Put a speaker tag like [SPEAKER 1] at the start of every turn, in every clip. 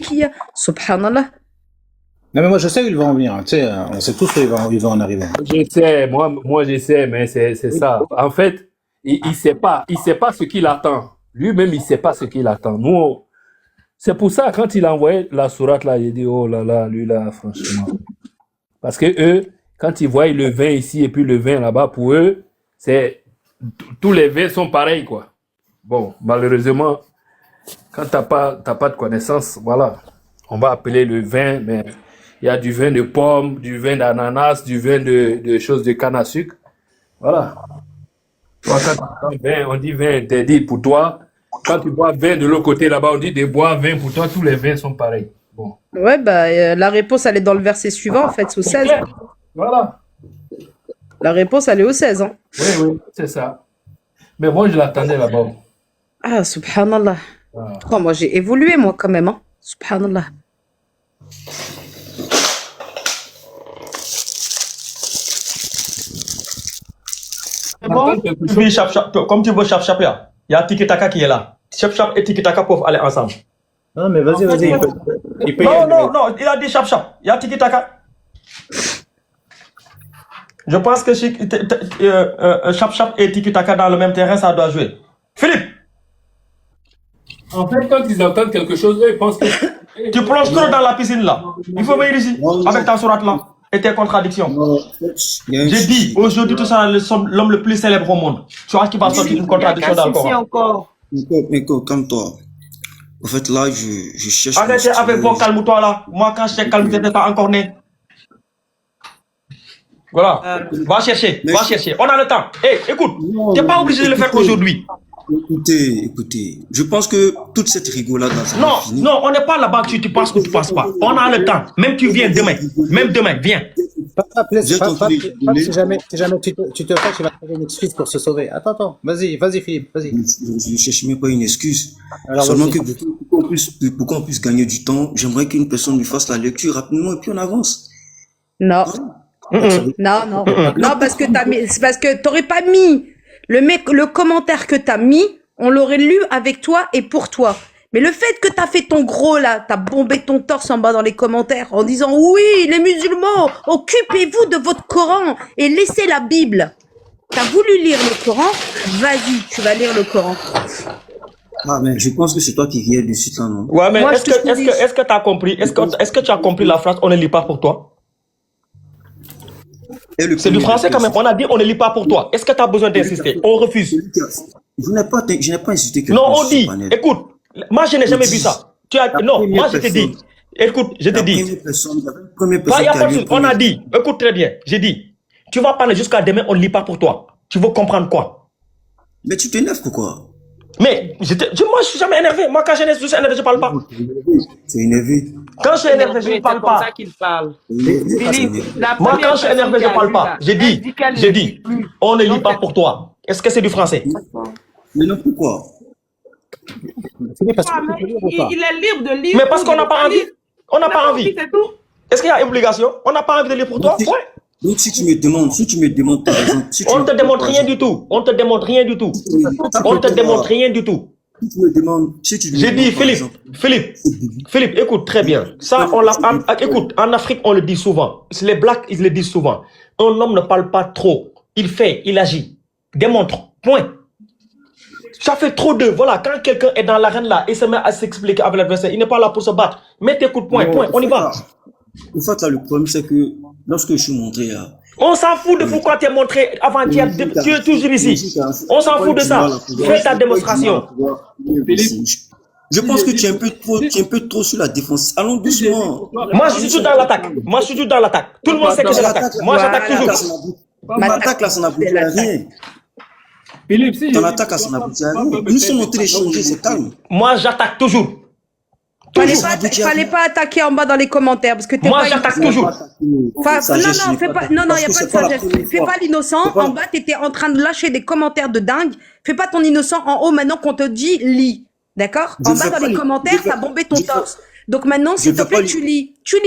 [SPEAKER 1] qu'il y a. Subhanallah.
[SPEAKER 2] Non, mais moi, je sais où ils vont en venir. Tu sais, on sait tous où ils vont en arriver.
[SPEAKER 3] Je sais, moi je sais, mais c'est ça. En fait, il sait pas ce qu'il attend. Lui-même, il sait pas ce qu'il attend. Nous, c'est pour ça, quand il a envoyé la sourate là, il dit, oh là là, lui là, franchement. Parce que eux, quand ils voient le vin ici et puis le vin là-bas, pour eux, tous les vins sont pareils, quoi. Bon, malheureusement, quand t'as pas de connaissances, voilà, on va appeler le vin, mais il y a du vin de pomme, du vin d'ananas, du vin de choses de canne à sucre. Voilà. Toi, quand tu bois vin, on dit vin interdit pour toi. Quand tu bois vin de l'autre côté là-bas, on dit de boire vin pour toi. Tous les vins sont pareils. Bon.
[SPEAKER 1] Ouais, bah, la réponse, elle est dans le verset suivant, en fait, c'est au 16.
[SPEAKER 3] Voilà.
[SPEAKER 1] La réponse, elle est au 16. Hein.
[SPEAKER 3] Oui, c'est ça. Mais moi, je l'attendais là-bas.
[SPEAKER 1] Ah, subhanallah.
[SPEAKER 3] Ah.
[SPEAKER 1] Oh, moi, j'ai évolué, moi, quand même. Hein. Subhanallah.
[SPEAKER 4] Bon, comme tu veux Chap Chap là, il y a Tiki Taka qui est là. Chap Chap et Tiki Taka peuvent aller ensemble.
[SPEAKER 2] Non, mais vas-y. Il peut y aller.
[SPEAKER 4] Non, il a dit Chap Chap. Il y a Tiki Taka. Je pense que Chap Chap et Tiki Taka dans le même terrain, ça doit jouer. Philippe!
[SPEAKER 3] En fait, quand ils entendent quelque chose, eux, ils pensent que...
[SPEAKER 4] Tu plonges trop dans la piscine là. Il faut venir ici, avec ta sourate là. Et tes contradictions. J'ai dit, aujourd'hui, tu seras l'homme le plus célèbre au monde. Tu vois qu'il va sortir une contradiction dans le Coran.
[SPEAKER 5] Meko, calme-toi. En fait, là, je cherche...
[SPEAKER 4] Arrêtez avec vos calme-toi là. Moi, quand je t'ai calme, tu n'étais pas encore né. Voilà. Va chercher. On a le temps. Hé, écoute, tu n'es pas obligé de le faire aujourd'hui.
[SPEAKER 5] Écoutez, je pense que toute cette rigolade là,
[SPEAKER 4] non, on n'est pas là-bas, tu penses que tu passes pas. On a le temps. Même tu viens demain. Même demain, viens.
[SPEAKER 2] Si jamais tu te fais, tu vas trouver une excuse pour se sauver. Attends, vas-y, Philippe, vas-y.
[SPEAKER 5] Je ne cherche même pas une excuse. Seulement que pour qu'on puisse gagner du temps, j'aimerais qu'une personne lui fasse la lecture rapidement et puis on avance.
[SPEAKER 1] Non. Non, parce que t'aurais pas mis le commentaire que t'as mis, on l'aurait lu avec toi et pour toi. Mais le fait que t'as fait ton gros là, t'as bombé ton torse en bas dans les commentaires en disant oui, les musulmans, occupez-vous de votre Coran et laissez la Bible. T'as voulu lire le Coran, vas-y, tu vas lire le Coran.
[SPEAKER 5] Ah, mais je pense que c'est toi qui viens du site là, non?
[SPEAKER 4] Ouais, mais est-ce que tu as compris, est-ce que tu as compris la phrase, on ne lit pas pour toi? C'est du français quand même. On a dit on ne lit pas pour toi. Est-ce que tu as besoin d'insister? On refuse.
[SPEAKER 5] Je n'ai pas insisté.
[SPEAKER 4] Non, on dit. Écoute, moi je n'ai jamais vu ça. Non, moi je t'ai dit. Écoute, je te dis. On a dit. Écoute très bien. J'ai dit. Tu vas parler jusqu'à demain, on ne lit pas pour toi. Tu veux comprendre quoi?
[SPEAKER 5] Mais tu t'énerves pourquoi?
[SPEAKER 4] Mais moi je suis jamais énervé. Moi quand je suis énervé, je ne parle pas.
[SPEAKER 5] C'est énervé.
[SPEAKER 4] Quand je suis énervé, je ne parle pas.
[SPEAKER 6] C'est comme ça qu'il parle.
[SPEAKER 4] Moi quand je suis énervé, je ne parle pas. J'ai dit, on ne lit pas pour toi. Est-ce que c'est du français?
[SPEAKER 5] Mais non, pourquoi?
[SPEAKER 6] Il est libre de lire.
[SPEAKER 4] Mais parce qu'on n'a pas envie. On n'a pas envie. Est-ce qu'il y a une obligation? On n'a pas envie de lire pour toi? Ouais.
[SPEAKER 5] Donc si tu me demandes par exemple...
[SPEAKER 4] On ne te demande rien du tout. On ne te demande rien du tout. On ne te demande rien du tout. J'ai dit, Philippe, écoute très bien. Ça, écoute, en Afrique, on le dit souvent. Les Blacks, ils le disent souvent. Un homme ne parle pas trop. Il fait, il agit. Démontre. Point. Ça fait trop de... Voilà, quand quelqu'un est dans l'arène là et se met à s'expliquer avec l'adversaire, il n'est pas là pour se battre. Mets tes coups de poing, point. On y va.
[SPEAKER 5] En fait, là, le problème, c'est que lorsque je suis montré là...
[SPEAKER 4] On s'en fout de pourquoi tu es montré avant-hier. Tu es toujours ici. On s'en fout de ça. Fais ta démonstration.
[SPEAKER 5] Je pense que tu es un peu trop sur la défense. Allons doucement.
[SPEAKER 4] Moi, je suis toujours dans l'attaque. Tout le monde sait que c'est l'attaque. Moi, j'attaque toujours.
[SPEAKER 5] Ton attaque là, ça n'aboutit à rien.
[SPEAKER 3] Philippe, si
[SPEAKER 5] ton attaque là, ça n'aboutit à rien. Nous sommes en train d'échanger, c'est calme.
[SPEAKER 4] Moi, j'attaque toujours.
[SPEAKER 1] Fallait pas attaquer en bas dans les commentaires parce que
[SPEAKER 4] moi j'attaque toujours.
[SPEAKER 1] Non, fais pas. Non, y a pas de sagesse. Fais pas l'innocent. En bas, t'étais en train de lâcher des commentaires de dingue. Fais pas ton innocent en haut maintenant qu'on te dit lis. D'accord? En bas dans les commentaires, t'as bombé ton torse. Donc maintenant, s'il te plaît, tu lis. Tu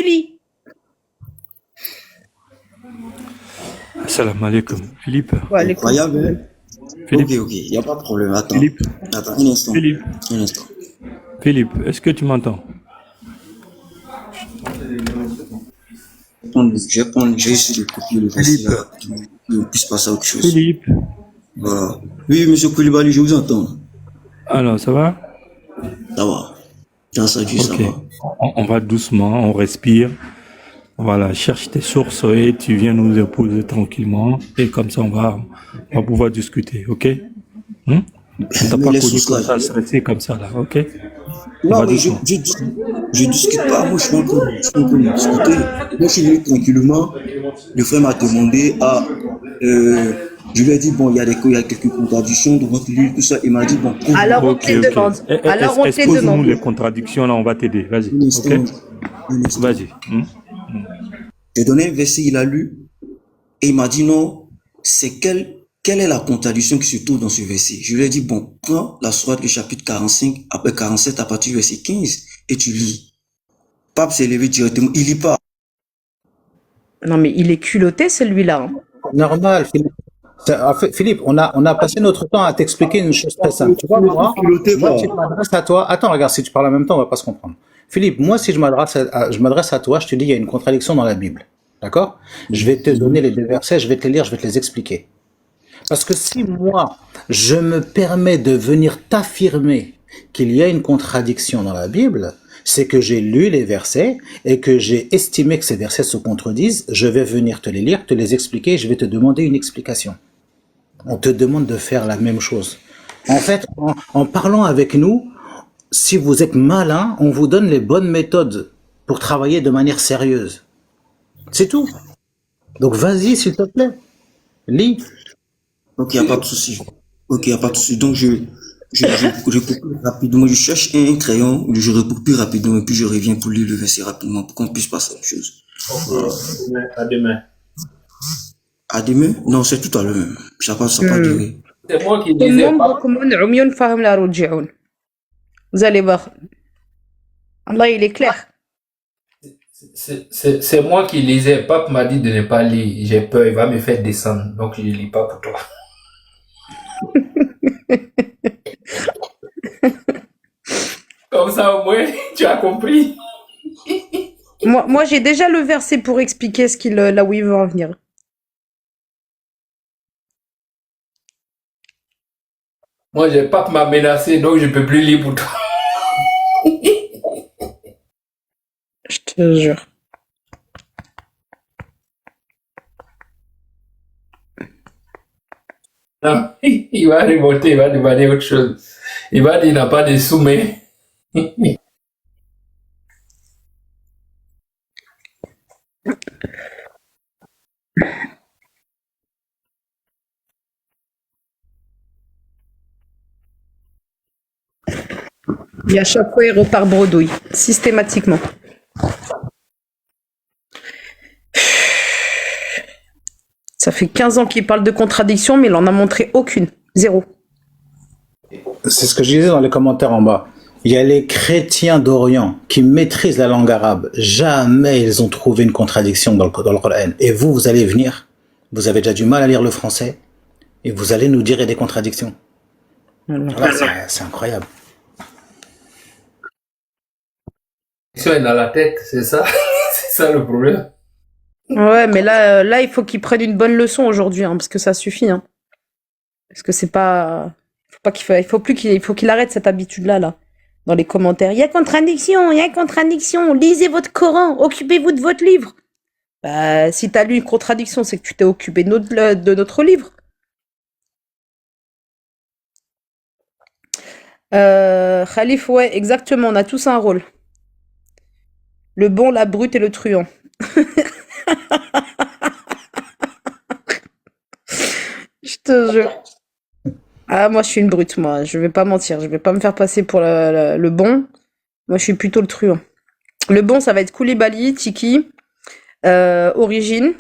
[SPEAKER 1] lis.
[SPEAKER 7] Salam alaikum. Philippe.
[SPEAKER 5] Incroyable. Ok, il n'y a pas de problème. Attends.
[SPEAKER 7] Philippe.
[SPEAKER 5] Attends, un instant.
[SPEAKER 7] Philippe.
[SPEAKER 5] Un instant.
[SPEAKER 3] Philippe, est-ce que tu m'entends?
[SPEAKER 5] J'ai essayé de copier le verset là, pour qu'on puisse passer à autre chose.
[SPEAKER 3] Philippe.
[SPEAKER 5] Voilà. Oui, monsieur Koulibaly, je vous entends.
[SPEAKER 3] Alors, ça va?
[SPEAKER 5] Ça va. Grâce à Dieu, ça
[SPEAKER 3] Ok.
[SPEAKER 5] va.
[SPEAKER 3] On va doucement, on respire. Voilà, cherche tes sources et tu viens nous épouser tranquillement. Et comme ça, on va pouvoir discuter, ok? On t'a
[SPEAKER 5] Mais
[SPEAKER 3] pas
[SPEAKER 5] les
[SPEAKER 3] connu
[SPEAKER 5] sources
[SPEAKER 3] comme
[SPEAKER 5] là.
[SPEAKER 3] ça, stressé comme ça, là, ok? On
[SPEAKER 5] Non,
[SPEAKER 3] va
[SPEAKER 5] mais
[SPEAKER 3] doucement.
[SPEAKER 5] je discute pas. Moi, je suis en train de discuter. Moi, je suis venu tranquillement. Le frère m'a demandé je lui ai dit, bon, il y a quelques contradictions dans votre livre, tout ça. Il m'a dit, bon,
[SPEAKER 1] Alors on
[SPEAKER 3] Ok,
[SPEAKER 1] te les
[SPEAKER 3] ok.
[SPEAKER 1] demande. Alors on te les
[SPEAKER 3] Expose-nous
[SPEAKER 1] demande.
[SPEAKER 3] les contradictions, là, on va t'aider. Vas-y,
[SPEAKER 5] un instant,
[SPEAKER 3] ok?
[SPEAKER 5] un instant.
[SPEAKER 3] Vas-y.
[SPEAKER 5] J'ai donné un verset, il a lu, et il m'a dit, non, c'est quelle est la contradiction qui se trouve dans ce verset? Je lui ai dit, bon, prends la sourate, le chapitre 45, après 47, à partir du verset 15, et tu lis. Pape s'est levé directement, il lit pas.
[SPEAKER 1] Non mais il est culotté celui-là. Hein.
[SPEAKER 2] Normal, Philippe. En fait, Philippe, on a passé notre temps à t'expliquer une chose très simple. Tu vois, moi, si je m'adresse à toi, attends, regarde, si tu parles en même temps, on va pas se comprendre. Philippe, moi, si je m'adresse à toi, je te dis, il y a une contradiction dans la Bible. D'accord? Je vais te donner les deux versets, je vais te les lire, je vais te les expliquer. Parce que si moi, je me permets de venir t'affirmer qu'il y a une contradiction dans la Bible, c'est que j'ai lu les versets et que j'ai estimé que ces versets se contredisent, je vais venir te les lire, te les expliquer et je vais te demander une explication. On te demande de faire la même chose. En fait, en parlant avec nous, si vous êtes malin, on vous donne les bonnes méthodes pour travailler de manière sérieuse. C'est tout. Donc vas-y, s'il te plaît. Lis.
[SPEAKER 5] Ok, il n'y a pas de souci. Ok, il n'y a pas de souci. Donc, je recopie rapidement. Je cherche un crayon, je recopie rapidement et puis je reviens pour lire le verset rapidement pour qu'on puisse passer à autre chose.
[SPEAKER 3] À demain.
[SPEAKER 5] À demain? Non, c'est tout à l'heure. Ça pas duré.
[SPEAKER 3] C'est moi qui disais pas.
[SPEAKER 1] Vous allez voir. Allah, il est clair.
[SPEAKER 3] C'est moi qui lisais. Pape m'a dit de ne pas lire. J'ai peur, il va me faire descendre. Donc je ne lis pas pour toi. Comme ça, au moins, tu as compris.
[SPEAKER 1] Moi j'ai déjà le verset pour expliquer là où il veut en venir.
[SPEAKER 3] Moi, Pape m'a menacé, donc je ne peux plus lire pour toi.
[SPEAKER 1] Je te jure.
[SPEAKER 3] Non, il va remonter, il va demander autre chose. Il va dire qu'il n'a pas de sous, mais...
[SPEAKER 1] Et à chaque fois, il repart bredouille. Systématiquement. Ça fait 15 ans qu'il parle de contradiction, mais il en a montré aucune. Zéro.
[SPEAKER 2] C'est ce que je disais dans les commentaires en bas. Il y a les chrétiens d'Orient qui maîtrisent la langue arabe. Jamais ils ont trouvé une contradiction dans le Coran. Et vous allez venir, vous avez déjà du mal à lire le français, et vous allez nous dire qu'il y a des contradictions. Voilà, c'est incroyable.
[SPEAKER 3] est dans la tête, c'est ça. C'est ça le problème.
[SPEAKER 1] Ouais, mais là, il faut qu'il prenne une bonne leçon aujourd'hui, hein, parce que ça suffit. Hein. Parce que c'est pas... Il faut qu'il arrête cette habitude-là, là, dans les commentaires. Il y a contradiction, lisez votre Coran, occupez-vous de votre livre. Bah, si t'as lu une contradiction, c'est que tu t'es occupé de notre livre. Khalif, ouais, exactement, on a tous un rôle. Le bon, la brute et le truand. Je te jure. Ah, moi, je suis une brute, moi. Je vais pas mentir. Je vais pas me faire passer pour le bon. Moi, je suis plutôt le truand. Le bon, ça va être Koulibaly, Tiki, Origine.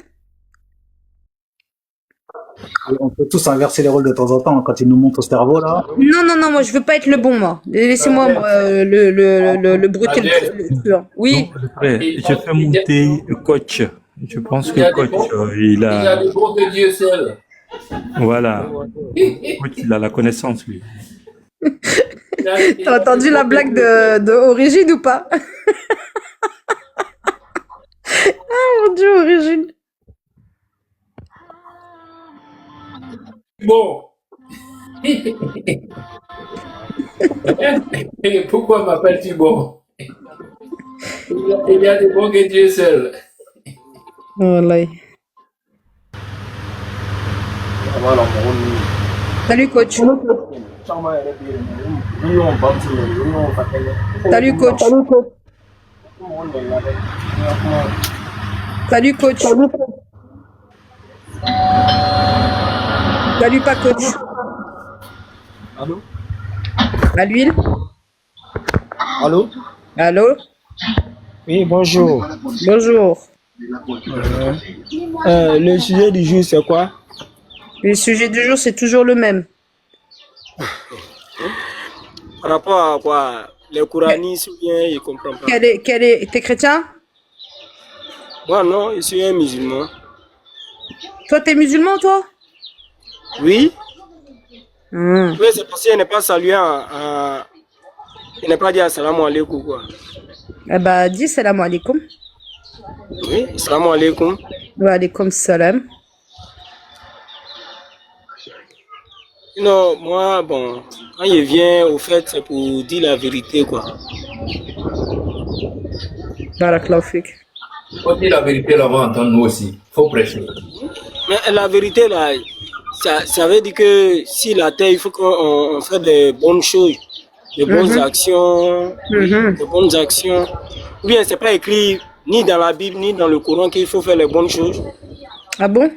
[SPEAKER 2] On peut tous inverser les rôles de temps en temps quand ils nous montent au cerveau, là.
[SPEAKER 1] Non, moi, je veux pas être le bon, moi. Laissez-moi, le brut et le truand. Oui.
[SPEAKER 3] Je fais monter coach. Je pense que coach, il a... Il a le bon de Dieu seul. Voilà. Coach, il a la connaissance, lui.
[SPEAKER 1] T'as entendu la blague de Origine ou pas? Mon Dieu, Origine.
[SPEAKER 3] Bon. Pourquoi m'appelles-tu bon? Il y a des bons que Dieu seul.
[SPEAKER 1] Wallahi. Salut coach. Salut coach. Salut coach. Salut pas coach.
[SPEAKER 7] Allô?
[SPEAKER 1] À l'huile.
[SPEAKER 7] Allô?
[SPEAKER 1] Allô?
[SPEAKER 7] Oui, bonjour.
[SPEAKER 1] Bonjour.
[SPEAKER 7] Le sujet du jour, c'est quoi?
[SPEAKER 1] Le sujet du jour, c'est toujours le même.
[SPEAKER 7] Par rapport à quoi? Les couranistes ou bien ils comprennent pas?
[SPEAKER 1] T'es chrétien?
[SPEAKER 7] Moi, non, je suis un musulman.
[SPEAKER 1] Toi, t'es musulman, toi?
[SPEAKER 7] Oui? Oui, c'est parce qu'il n'est pas salué il n'est pas dit assalamu alaikum, quoi.
[SPEAKER 1] Eh bah, dis salam alaikum.
[SPEAKER 7] Oui, assalamu alaikum.
[SPEAKER 1] Wa alaikum salam.
[SPEAKER 7] Non, moi, bon, quand je viens, au fait, c'est pour dire la vérité, quoi.
[SPEAKER 1] Barakallahu fik.
[SPEAKER 3] Faut dire la vérité là, on va entendre nous aussi. Faut prêcher.
[SPEAKER 7] Mais la vérité, là, ça veut dire que si la terre, il faut qu'on fasse des bonnes choses, des bonnes actions, des bonnes actions. Ou bien, c'est pas écrit ni dans la Bible, ni dans le Coran qu'il faut faire les bonnes choses.
[SPEAKER 1] Ah bon?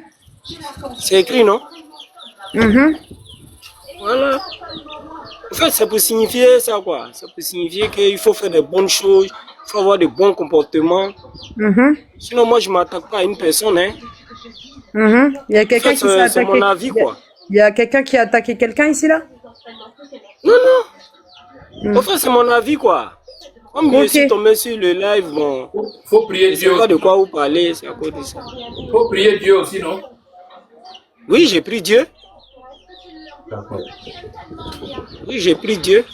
[SPEAKER 7] C'est écrit, non? Voilà. En fait, c'est pour signifier ça, quoi. C'est pour signifier qu'il faut faire des bonnes choses, il faut avoir de bons comportements. Sinon, moi, je ne m'attaque pas à une personne, hein.
[SPEAKER 1] Il y a quelqu'un qui s'est attaqué.
[SPEAKER 7] C'est mon avis, quoi.
[SPEAKER 1] Il y a quelqu'un qui a attaqué quelqu'un ici, là?
[SPEAKER 7] Non, non. En fait, c'est mon avis, quoi. Comme je suis tombé sur le live, bon.
[SPEAKER 3] Faut prier Dieu.
[SPEAKER 7] Je ne sais pas de quoi vous parlez, c'est à cause de ça.
[SPEAKER 3] Faut prier Dieu aussi, non?
[SPEAKER 7] Oui, j'ai pris Dieu.
[SPEAKER 3] D'accord.
[SPEAKER 7] Oui, j'ai pris Dieu.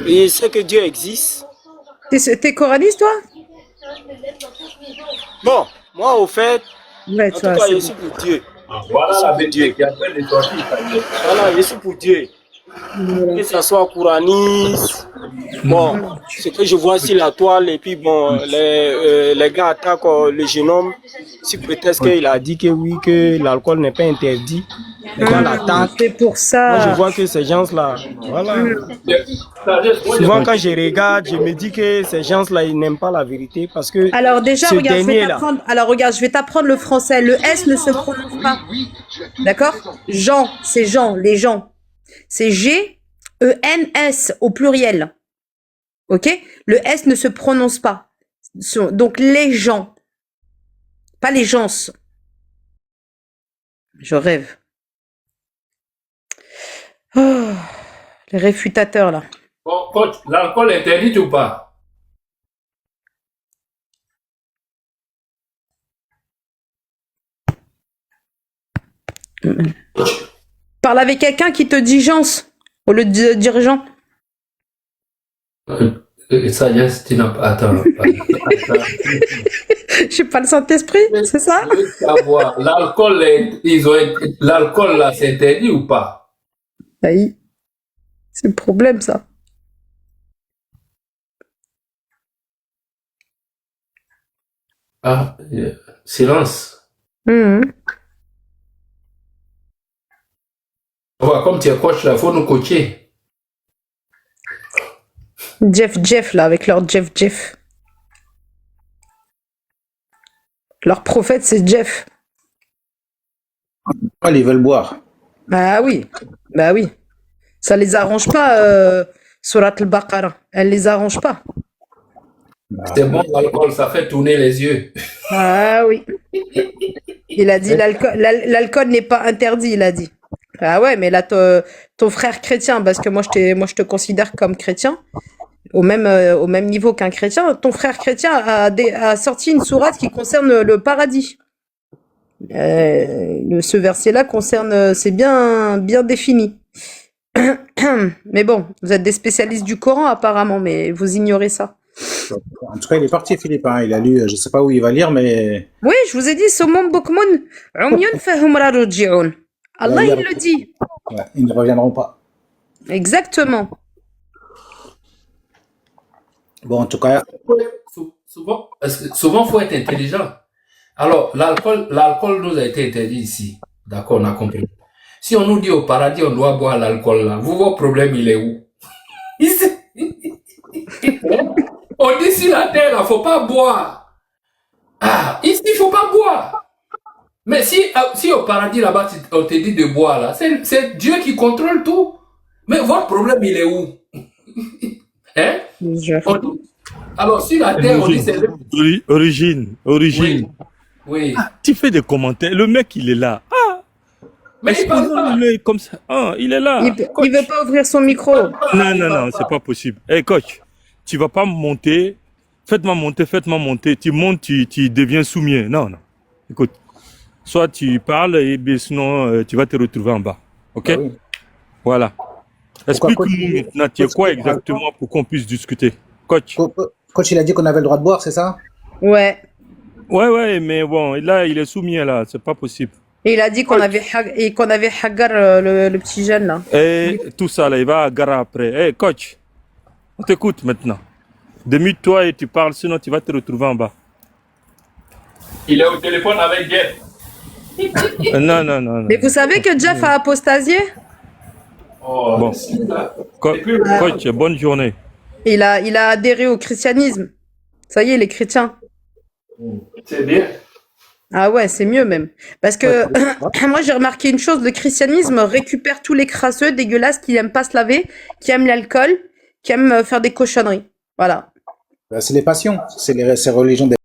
[SPEAKER 7] Et je sais que Dieu existe.
[SPEAKER 1] T'es coraniste, toi?
[SPEAKER 7] Bon, moi, au fait,
[SPEAKER 1] Ouais,
[SPEAKER 7] en tout cas, je suis pour Dieu.
[SPEAKER 3] Voilà la vérité qui est en train de sortir.
[SPEAKER 7] Voilà, je suis pour Dieu. Que ce soit couraniste. Bon, ce que je vois sur la toile, et puis bon, les gars attaquent le jeune homme. Si peut-être qu'il a dit que oui, que l'alcool n'est pas interdit. Les gars l'attaquent.
[SPEAKER 1] C'est pour ça.
[SPEAKER 7] Moi, je vois que ces gens-là, voilà. Souvent, quand je regarde, je me dis que ces gens-là, ils n'aiment pas la vérité parce que.
[SPEAKER 1] Alors, déjà,
[SPEAKER 7] ce
[SPEAKER 1] regarde,
[SPEAKER 7] dernier-là.
[SPEAKER 1] Alors, regarde, je vais t'apprendre le français. Le S ne se prononce pas. D'accord? Jean, c'est Jean, les gens. C'est G-E-N-S au pluriel. Ok? Le S ne se prononce pas. Donc, les gens. Pas les gens. Je rêve. Oh, les réfutateurs, là.
[SPEAKER 3] Bon, coach, l'alcool est interdit ou pas?
[SPEAKER 1] Parle avec quelqu'un qui te dit Jean au lieu de dire Jean.
[SPEAKER 3] Sagesse, tu n'as pas. Attends.
[SPEAKER 1] Je sais pas le Saint-Esprit, c'est ça?
[SPEAKER 3] Je veux savoir, l'alcool là, c'est interdit ou pas?
[SPEAKER 1] Oui. C'est le problème, ça.
[SPEAKER 3] Ah, silence. Comme tu es coach là, il faut nous coacher.
[SPEAKER 1] Jeff, là, avec leur Jeff. Leur prophète, c'est Jeff.
[SPEAKER 2] Ils veulent boire.
[SPEAKER 1] Bah oui. Ça les arrange pas, Surat al-Baqarah. Elle les arrange pas.
[SPEAKER 3] C'est bon, l'alcool, ça fait tourner les yeux.
[SPEAKER 1] Ah oui. Il a dit l'alcool n'est pas interdit, il a dit. Ah ouais, mais là, ton frère chrétien, parce que moi je te considère comme chrétien, au même niveau qu'un chrétien, ton frère chrétien a sorti une sourate qui concerne le paradis. Ce verset-là concerne, c'est bien défini. Mais bon, vous êtes des spécialistes du Coran apparemment, mais vous ignorez ça.
[SPEAKER 2] En tout cas, il est parti, Philippe. Hein. Il a lu, je sais pas où il va lire, mais.
[SPEAKER 1] Oui, je vous ai dit, Somon Bokmun, Umyun Fahum Raroji'un. Allah, il le dit.
[SPEAKER 2] Ouais, ils ne reviendront pas.
[SPEAKER 1] Exactement.
[SPEAKER 2] Bon, en tout cas.
[SPEAKER 3] Souvent, faut être intelligent. Alors, l'alcool nous a été interdit ici. D'accord, on a compris. Si on nous dit au paradis, on doit boire l'alcool là, votre problème, il est où? Ici. On dit sur la terre, il ne faut pas boire. Ah, ici, il ne faut pas boire. Mais si au paradis là-bas, on te dit de boire là, c'est Dieu qui contrôle tout. Mais votre problème, il est où? Hein? Alors, sur la terre, on dit c'est...
[SPEAKER 8] Origine.
[SPEAKER 3] Oui.
[SPEAKER 8] Ah, tu fais des commentaires. Le mec, il est là. Ah!
[SPEAKER 3] Mais il parle pas.
[SPEAKER 8] Comme ça. Ah, il est là.
[SPEAKER 1] Il veut pas ouvrir son micro.
[SPEAKER 8] Non, c'est pas possible. Hey, coach, tu vas pas monter. Faites-moi monter. Tu montes, tu deviens soumis. Non. Écoute, soit tu parles, et sinon, tu vas te retrouver en bas. OK?
[SPEAKER 2] Ah oui.
[SPEAKER 8] Voilà. Explique-nous maintenant, tu es quoi exactement pour qu'on puisse discuter. Coach.
[SPEAKER 2] Coach, il a dit qu'on avait le droit de boire, c'est ça?
[SPEAKER 1] Ouais.
[SPEAKER 8] Ouais, mais bon, là, il est soumis, là. C'est pas possible.
[SPEAKER 1] Et il a dit qu'on avait Hagar, le petit jeune, là.
[SPEAKER 8] Et tout ça, là, il va à Gara après. Hey, coach, on t'écoute maintenant. Demie-toi et tu parles, sinon tu vas te retrouver en bas.
[SPEAKER 3] Il est au téléphone avec Jeff.
[SPEAKER 8] Non.
[SPEAKER 1] Mais vous savez que Jeff a apostasié?
[SPEAKER 3] Oh,
[SPEAKER 8] bon. Coach, bonne journée.
[SPEAKER 1] Il a adhéré au christianisme. Ça y est, il est chrétien.
[SPEAKER 3] C'est bien.
[SPEAKER 1] Ah ouais, c'est mieux même. Parce que moi, j'ai remarqué une chose, le christianisme récupère tous les crasseux, dégueulasses, qui aiment pas se laver, qui aiment l'alcool, qui aiment faire des cochonneries. Voilà.
[SPEAKER 2] C'est les passions, c'est les religions des